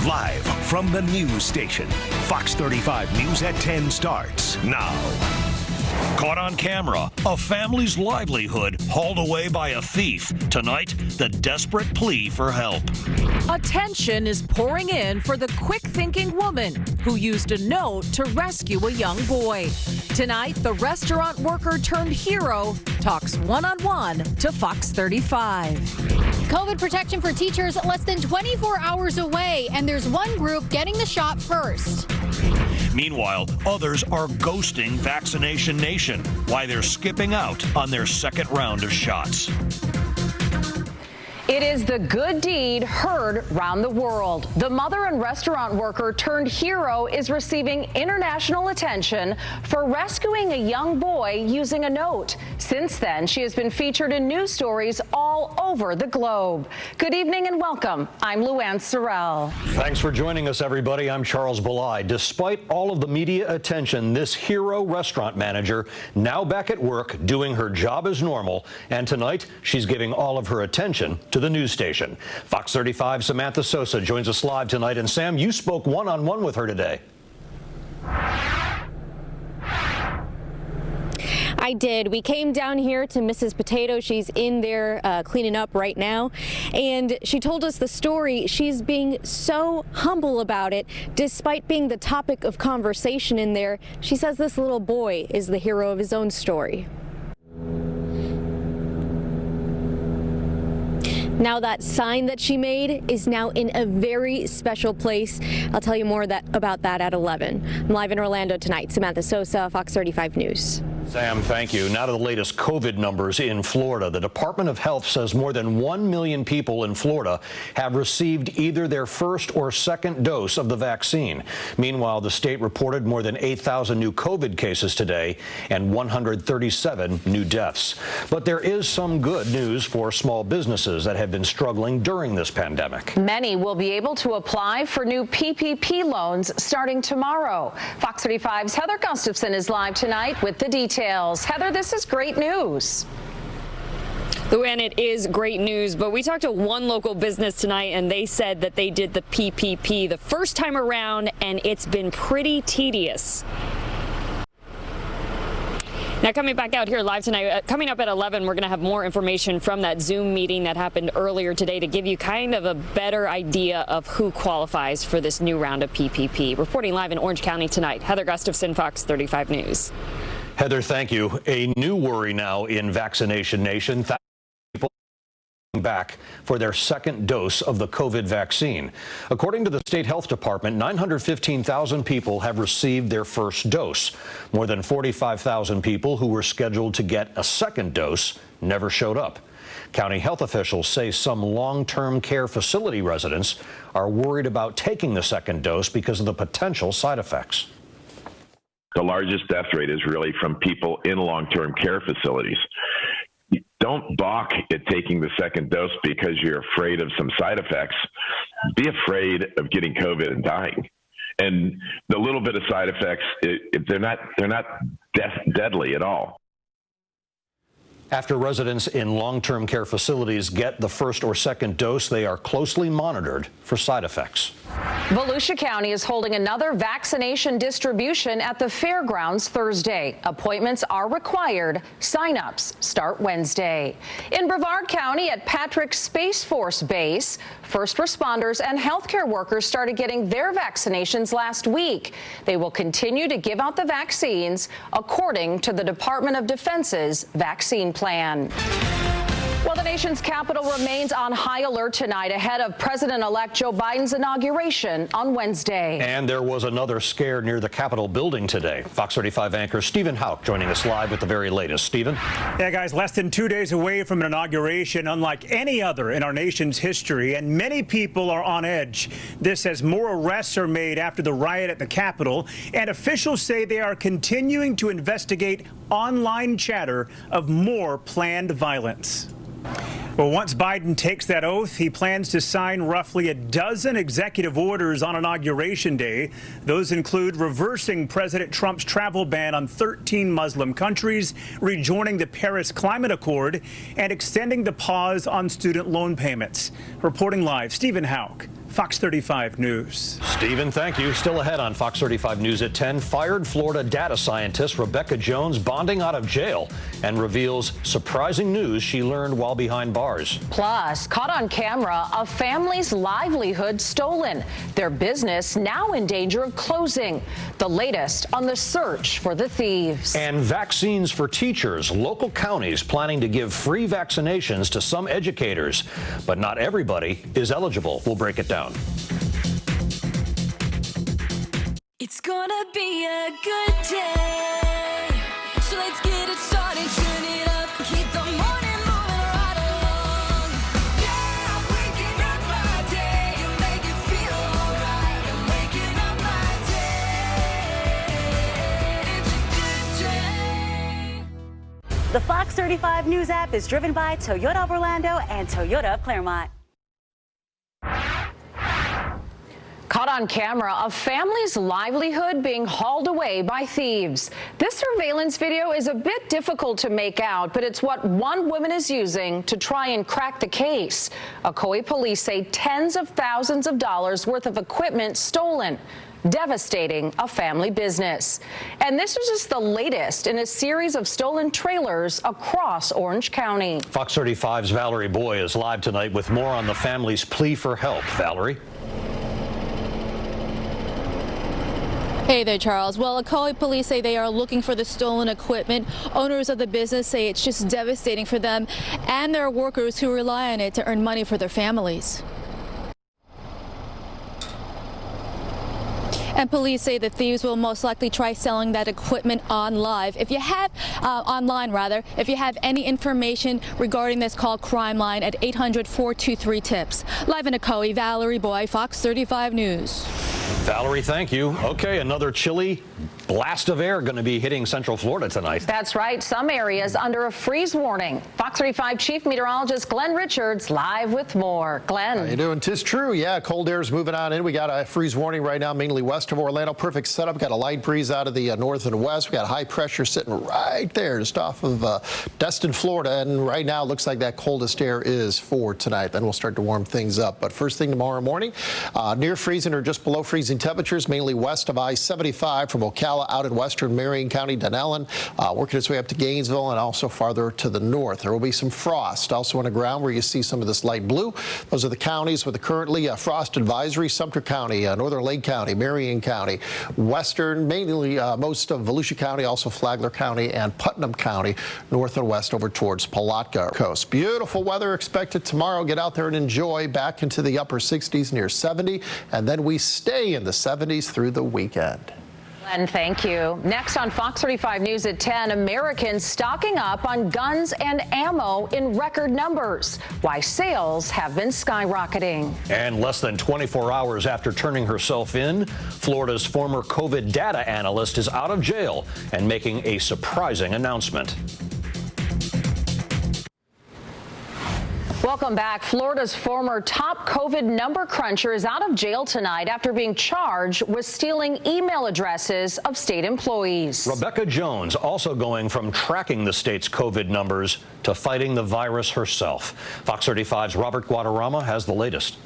Live from the news station, Fox 35 News at 10 starts now. Caught on camera, a family's livelihood hauled away by a thief. Tonight, the desperate plea for help. Attention is pouring in for the quick-thinking woman who used a note to rescue a young boy. Tonight, the restaurant worker turned hero talks one-on-one to Fox 35. COVID protection for teachers less than 24 hours away, and there's one group getting the shot first. Meanwhile, others are ghosting Vaccination Nation. Why they're skipping out on their second round of shots. It is the good deed heard round the world. The mother and restaurant worker turned hero is receiving international attention for rescuing a young boy using a note. Since then, she has been featured in news stories all over the globe. Good evening and welcome. I'm Luann Sorrell. Thanks for joining us, everybody. I'm Charles Belay. Despite all of the media attention, this hero restaurant manager now back at work doing her job as normal. And tonight, she's giving all of her attention to the news station. Fox 35 Samantha Sosa joins us live tonight. And Sam, you spoke one-on-one with her today. I did. We came down here to Mrs. Potato. She's in there cleaning up right now. And she told us the story. She's being so humble about it, despite being the topic of conversation in there. She says this little boy is the hero of his own story. Now that sign that she made is now in a very special place. I'll tell you more about that at 11. I'm live in Orlando tonight. Samantha Sosa, Fox 35 News. Sam, thank you. Now to the latest COVID numbers in Florida. The Department of Health says more than 1 million people in Florida have received either their first or second dose of the vaccine. Meanwhile, the state reported more than 8,000 new COVID cases today and 137 new deaths. But there is some good news for small businesses that have been struggling during this pandemic. Many will be able to apply for new PPP loans starting tomorrow. Fox 35's Heather Gustafson is live tonight with the details. Heather, this is great news. Luann, it is great news, but we talked to one local business tonight and they said that they did the PPP the first time around and it's been pretty tedious. Now, coming back out here live tonight, coming up at 11, we're going to have more information from that Zoom meeting that happened earlier today to give you kind of a better idea of who qualifies for this new round of PPP. Reporting live in Orange County tonight, Heather Gustafson, Fox 35 News. Heather, thank you. A new worry now in Vaccination Nation. People back for their second dose of the COVID vaccine. According to the state health department, 915,000 people have received their first dose. More than 45,000 people who were scheduled to get a second dose never showed up. County health officials say some long-term care facility residents are worried about taking the second dose because of the potential side effects. The largest death rate is really from people in long-term care facilities. Don't balk at taking the second dose because you're afraid of some side effects. Be afraid of getting COVID and dying. And the little bit of side effects, they're not deadly at all. After residents in long-term care facilities get the first or second dose, they are closely monitored for side effects. Volusia County is holding another vaccination distribution at the fairgrounds Thursday. Appointments are required. Sign-ups start Wednesday. In Brevard County at Patrick Space Force Base, first responders and healthcare workers started getting their vaccinations last week. They will continue to give out the vaccines according to the Department of Defense's vaccine plan. Well, the nation's capital remains on high alert tonight ahead of President-elect Joe Biden's inauguration on Wednesday. And there was another scare near the Capitol building today. Fox 35 anchor Stephen Houck joining us live with the very latest. Stephen? Yeah, guys, less than 2 days away from an inauguration unlike any other in our nation's history, and many people are on edge. This as more arrests are made after the riot at the Capitol, and officials say they are continuing to investigate online chatter of more planned violence. Well, once Biden takes that oath, he plans to sign roughly a dozen executive orders on Inauguration Day. Those include reversing President Trump's travel ban on 13 Muslim countries, rejoining the Paris Climate Accord, and extending the pause on student loan payments. Reporting live, Stephen Houck, Fox 35 News. Stephen, thank you. Still ahead on Fox 35 News at 10. Fired Florida data scientist Rebecca Jones bonding out of jail and reveals surprising news she learned while behind bars. Plus, caught on camera, a family's livelihood stolen. Their business now in danger of closing. The latest on the search for the thieves. And vaccines for teachers. Local counties planning to give free vaccinations to some educators, but not everybody is eligible. We'll break it down. It's gonna be a good day, so let's get it started, turn it up, keep the morning moving right along. Yeah, I'm waking up my day, you make it feel alright. I'm waking up my day, it's a good day. The Fox 35 News app is driven by Toyota of Orlando and Toyota of Claremont. Caught on camera, a family's livelihood being hauled away by thieves. This surveillance video is a bit difficult to make out, but it's what one woman is using to try and crack the case. Ocoee police say tens of thousands of dollars worth of equipment stolen, devastating a family business. And this is just the latest in a series of stolen trailers across Orange County. Fox 35's Valerie Boy is live tonight with more on the family's plea for help. Valerie? Hey there, Charles. Well, Ocoee police say they are looking for the stolen equipment. Owners of the business say it's just devastating for them and their workers who rely on it to earn money for their families. And police say the thieves will most likely try selling that equipment online. If you have if you have any information regarding this, call Crime Line at 800-423-TIPS. Live in Ocoee, Valerie Boy, Fox 35 News. Valerie, thank you. Okay, another chilly blast of air going to be hitting Central Florida tonight. That's right. Some areas under a freeze warning. Fox 35 Chief Meteorologist Glenn Richards live with more. Glenn. How you doing? 'Tis true. Yeah, cold air is moving on in. We got a freeze warning right now, mainly west of Orlando. Perfect setup. Got a light breeze out of the north and west. We got high pressure sitting right there just off of Destin, Florida. And right now, it looks like that coldest air is for tonight. Then we'll start to warm things up. But first thing tomorrow morning, near freezing or just below freezing temperatures, mainly west of I-75 from Ocala out in western Marion County, Dunellen, working its way up to Gainesville and also farther to the north. There will be some frost also on the ground where you see some of this light blue. Those are the counties with the currently frost advisory: Sumter County, Northern Lake County, Marion County, western, mainly most of Volusia County, also Flagler County and Putnam County, north and west over towards Palatka coast. Beautiful weather expected tomorrow. Get out there and enjoy. Back into the upper 60s, near 70, and then we stay in the 70s through the weekend. Glenn, thank you. Next on Fox 35 News at 10, Americans stocking up on guns and ammo in record numbers. Why sales have been skyrocketing. And less than 24 hours after turning herself in, Florida's former COVID data analyst is out of jail and making a surprising announcement. Welcome back. Florida's former top COVID number cruncher is out of jail tonight after being charged with stealing email addresses of state employees. Rebecca Jones also going from tracking the state's COVID numbers to fighting the virus herself. Fox 35's Robert Guadarrama has the latest.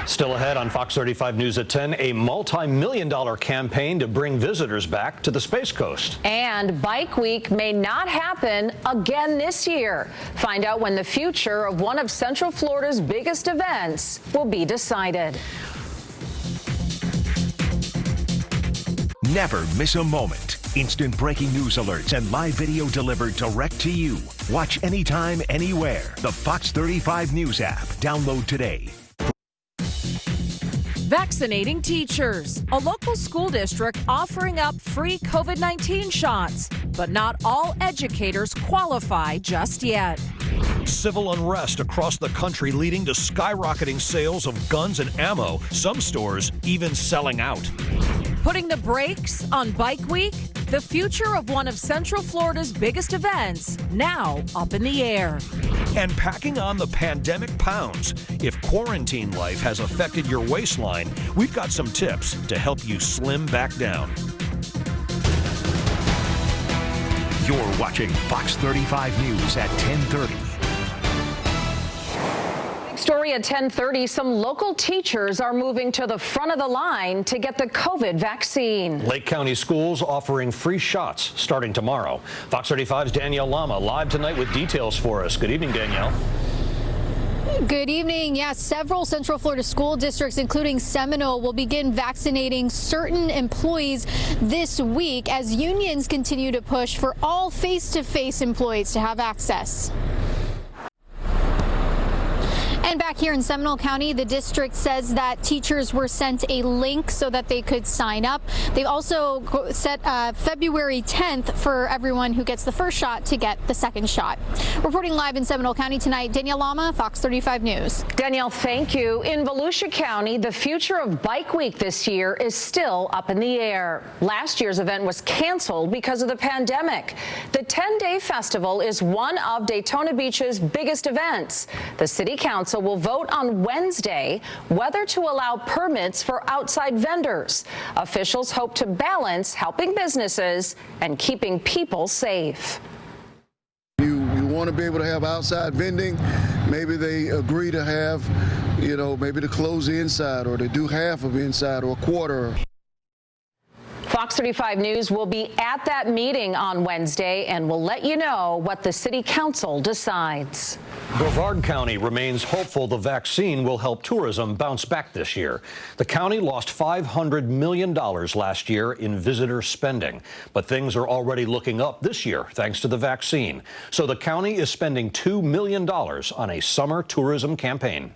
Still ahead on Fox 35 News at 10, a multi-million-dollar campaign to bring visitors back to the Space Coast. And Bike Week may not happen again this year. Find out when the future of one of Central Florida's biggest events will be decided. Never miss a moment. Instant breaking news alerts and live video delivered direct to you. Watch anytime, anywhere. The Fox 35 News app. Download today. Vaccinating teachers. A local school district offering up free COVID-19 shots, but not all educators qualify just yet. Civil unrest across the country leading to skyrocketing sales of guns and ammo, some stores even selling out. Putting the brakes on Bike Week? The future of one of Central Florida's biggest events, now up in the air. And packing on the pandemic pounds. If quarantine life has affected your waistline, we've got some tips to help you slim back down. You're watching Fox 35 News at 10:30. story at 10:30, some local teachers are moving to the front of the line to get the COVID vaccine. Lake County schools offering free shots starting tomorrow. Fox 35's Danielle Lama live tonight with details for us. Good evening, Danielle. Good evening. Yes, several Central Florida school districts, including Seminole, will begin vaccinating certain employees this week as unions continue to push for all face-to-face employees to have access. And back here in Seminole County, the district says that teachers were sent a link so that they could sign up. They've also set February 10th for everyone who gets the first shot to get the second shot. Reporting live in Seminole County tonight, Danielle Lama, Fox 35 News. Danielle, thank you. In Volusia County, the future of Bike Week this year is still up in the air. Last year's event was canceled because of the pandemic. The 10-day festival is one of Daytona Beach's biggest events. The city council will vote on Wednesday whether to allow permits for outside vendors. Officials hope to balance helping businesses and keeping people safe. You want to be able to have outside vending. Maybe they agree to have, maybe to close the inside or to do half of inside or a quarter. Fox 35 News will be at that meeting on Wednesday and will let you know what the city council decides. Brevard County remains hopeful the vaccine will help tourism bounce back this year. The county lost $500 million last year in visitor spending, but things are already looking up this year thanks to the vaccine. So the county is spending $2 million on a summer tourism campaign.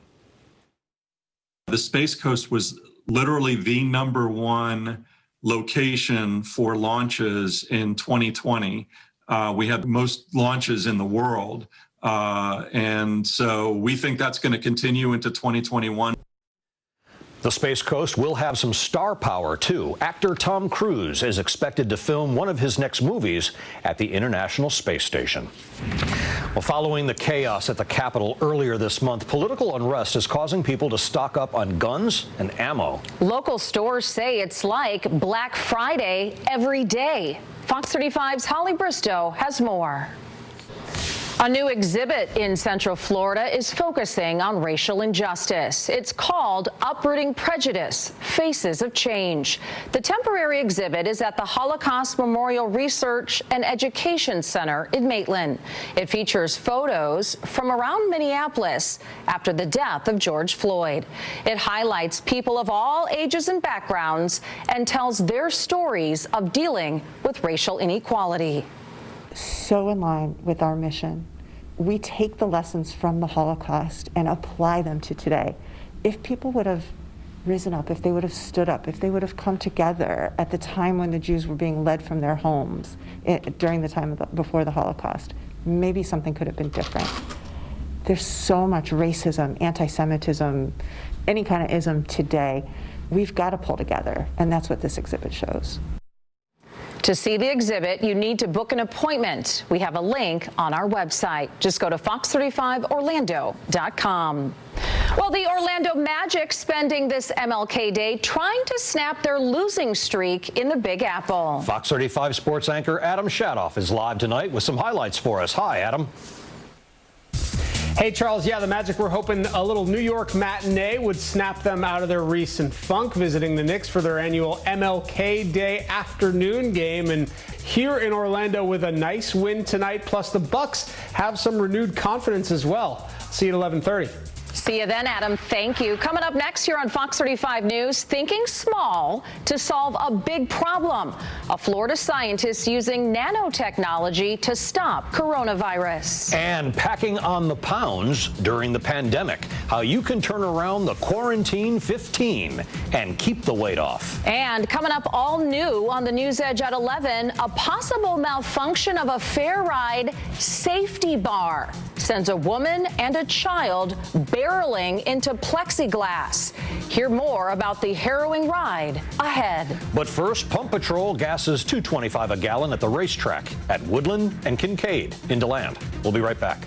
The Space Coast was literally the #1 location for launches in 2020. We had most launches in the world. And so we think that's going to continue into 2021. The Space Coast will have some star power, too. Actor Tom Cruise is expected to film one of his next movies at the International Space Station. Well, following the chaos at the Capitol earlier this month, political unrest is causing people to stock up on guns and ammo. Local stores say it's like Black Friday every day. Fox 35's Holly Bristow has more. A new exhibit in Central Florida is focusing on racial injustice. It's called Uprooting Prejudice, Faces of Change. The temporary exhibit is at the Holocaust Memorial Research and Education Center in Maitland. It features photos from around Minneapolis after the death of George Floyd. It highlights people of all ages and backgrounds and tells their stories of dealing with racial inequality. So in line with our mission. We take the lessons from the Holocaust and apply them to today. If people would have risen up, if they would have stood up, if they would have come together at the time when the Jews were being led from their homes during the time before the Holocaust, maybe something could have been different. There's so much racism, anti-Semitism, any kind of ism today. We've got to pull together, and that's what this exhibit shows. To see the exhibit, you need to book an appointment. We have a link on our website. Just go to fox35orlando.com. Well, the Orlando Magic spending this MLK Day trying to snap their losing streak in the Big Apple. Fox 35 sports anchor Adam Shadoff is live tonight with some highlights for us. Hi, Adam. Hey, Charles. Yeah, the Magic were hoping a little New York matinee would snap them out of their recent funk, visiting the Knicks for their annual MLK Day afternoon game. And here in Orlando with a nice win tonight, plus the Bucks have some renewed confidence as well. See you at 11:30. See you then, Adam. Thank you. Coming up next here on Fox 35 News, thinking small to solve a big problem. A Florida scientist using nanotechnology to stop coronavirus. And packing on the pounds during the pandemic. How you can turn around the Quarantine 15 and keep the weight off. And coming up all new on the News Edge at 11, a possible malfunction of a fair ride safety bar sends a woman and a child barreling into plexiglass. Hear more about the harrowing ride ahead. But first, Pump Patrol gasses $2.25 a gallon at the racetrack at Woodland and Kincaid in DeLand. We'll be right back.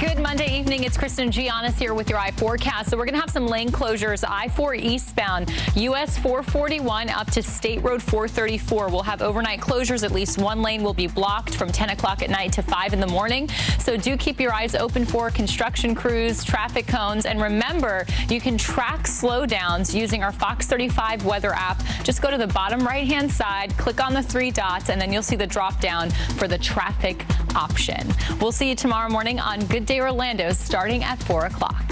Good Monday evening. It's Kristen Giannis here with your I-forecast. So we're going to have some lane closures. I-4 eastbound, US 441 up to State Road 434. We'll have overnight closures. At least one lane will be blocked from 10 o'clock at night to 5 in the morning. So do keep your eyes open for construction crews, traffic cones. And remember, you can track slowdowns using our Fox 35 weather app. Just go to the bottom right-hand side, click on the 3 dots, and then you'll see the drop down for the traffic option. We'll see you tomorrow morning on Good Day Orlando starting at 4 o'clock.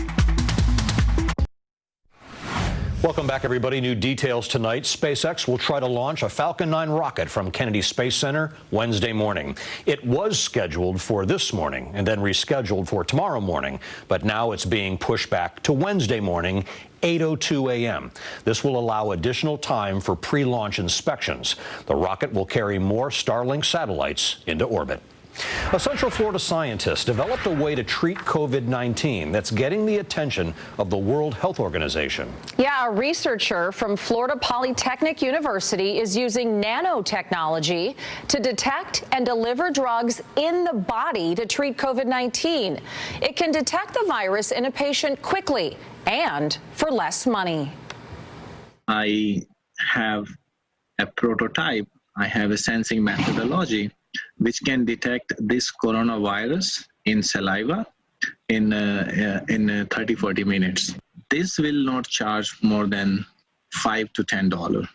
Welcome back, everybody. New details tonight. SpaceX will try to launch a Falcon 9 rocket from Kennedy Space Center Wednesday morning. It was scheduled for this morning and then rescheduled for tomorrow morning, but now it's being pushed back to Wednesday morning, 8:02 a.m. This will allow additional time for pre-launch inspections. The rocket will carry more Starlink satellites into orbit. A Central Florida scientist developed a way to treat COVID-19 that's getting the attention of the World Health Organization. Yeah, a researcher from Florida Polytechnic University is using nanotechnology to detect and deliver drugs in the body to treat COVID-19. It can detect the virus in a patient quickly and for less money. I have a prototype. I have a sensing methodology which can detect this coronavirus in saliva in 30-40 minutes. This will not charge more than $5 to $10.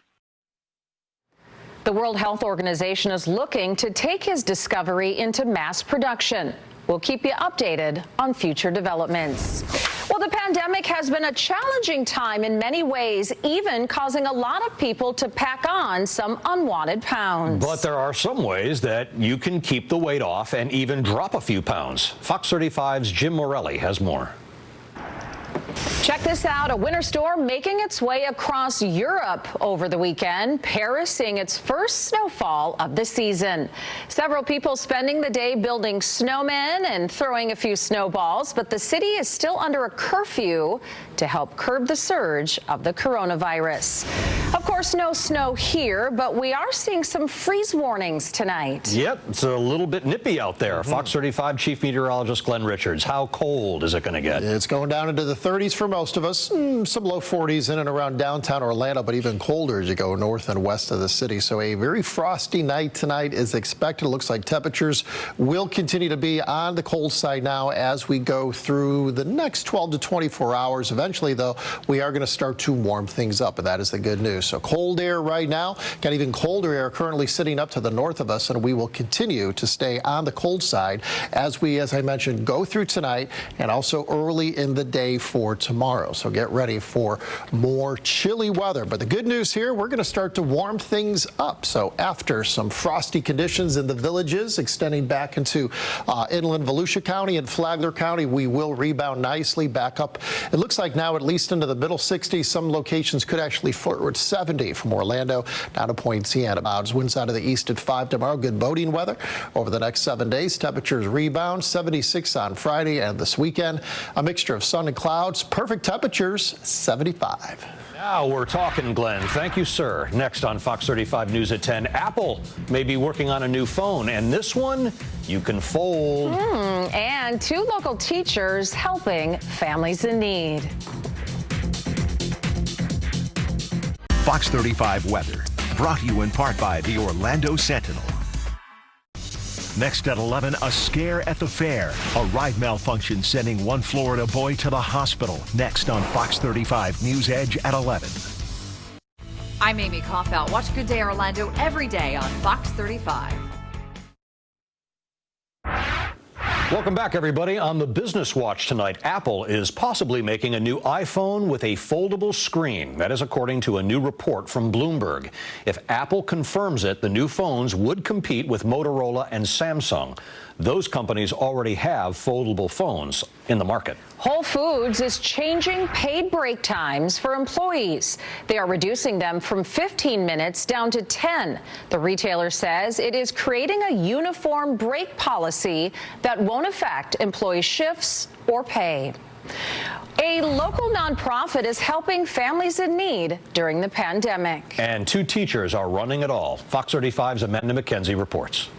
The World Health Organization is looking to take his discovery into mass production. We'll keep you updated on future developments. Well, the pandemic has been a challenging time in many ways, even causing a lot of people to pack on some unwanted pounds. But there are some ways that you can keep the weight off and even drop a few pounds. Fox 35's Jim Morelli has more. Check this out. A winter storm making its way across Europe over the weekend. Paris seeing its first snowfall of the season. Several people spending the day building snowmen and throwing a few snowballs, but the city is still under a curfew to help curb the surge of the coronavirus. Of course, no snow here, but we are seeing some freeze warnings tonight. Yep, it's a little bit nippy out there. Fox 35 Chief Meteorologist Glenn Richards. How cold is it going to get? It's going down into the 30s for most of us. Some low 40s in and around downtown Orlando, but even colder as you go north and west of the city. So a very frosty night tonight is expected. It looks like temperatures will continue to be on the cold side now as we go through the next 12 to 24 hours. Eventually, though, we are going to start to warm things up, and that is the good news. So cold air right now, got even colder air currently sitting up to the north of us, and we will continue to stay on the cold side as we, as I mentioned, go through tonight and also early in the day for tomorrow. So get ready for more chilly weather. But the good news here, we're going to start to warm things up. So after some frosty conditions in the villages extending back into inland Volusia County and Flagler County, we will rebound nicely back up. It looks like now at least into the middle 60s. Some locations could actually flirt with 70 from Orlando down to Point Siena. Winds out of the east at 5 tomorrow. Good boating weather over the next 7 days. Temperatures rebound. 76 on Friday and this weekend. A mixture of sun and clouds. Perfect temperatures, 75. Now we're talking, Glenn. Thank you, sir. Next on Fox 35 News at 10, Apple may be working on a new phone, and this one you can fold. And 2 local teachers helping families in need. Fox 35 weather, brought to you in part by the Orlando Sentinel. Next at 11, a scare at the fair. A ride malfunction sending one Florida boy to the hospital. Next on Fox 35 News Edge at 11. I'm Amy Kaufhout. Watch Good Day Orlando every day on Fox 35. Welcome back, everybody. On the Business Watch tonight, Apple is possibly making a new iPhone with a foldable screen. That is according to a new report from Bloomberg. If Apple confirms it, the new phones would compete with Motorola and Samsung. Those companies already have foldable phones in the market. Whole Foods is changing paid break times for employees. They are reducing them from 15 minutes down to 10. The retailer says it is creating a uniform break policy that won't affect employee shifts or pay. A local nonprofit is helping families in need during the pandemic. And 2 teachers are running it all. Fox 35's Amanda McKenzie reports.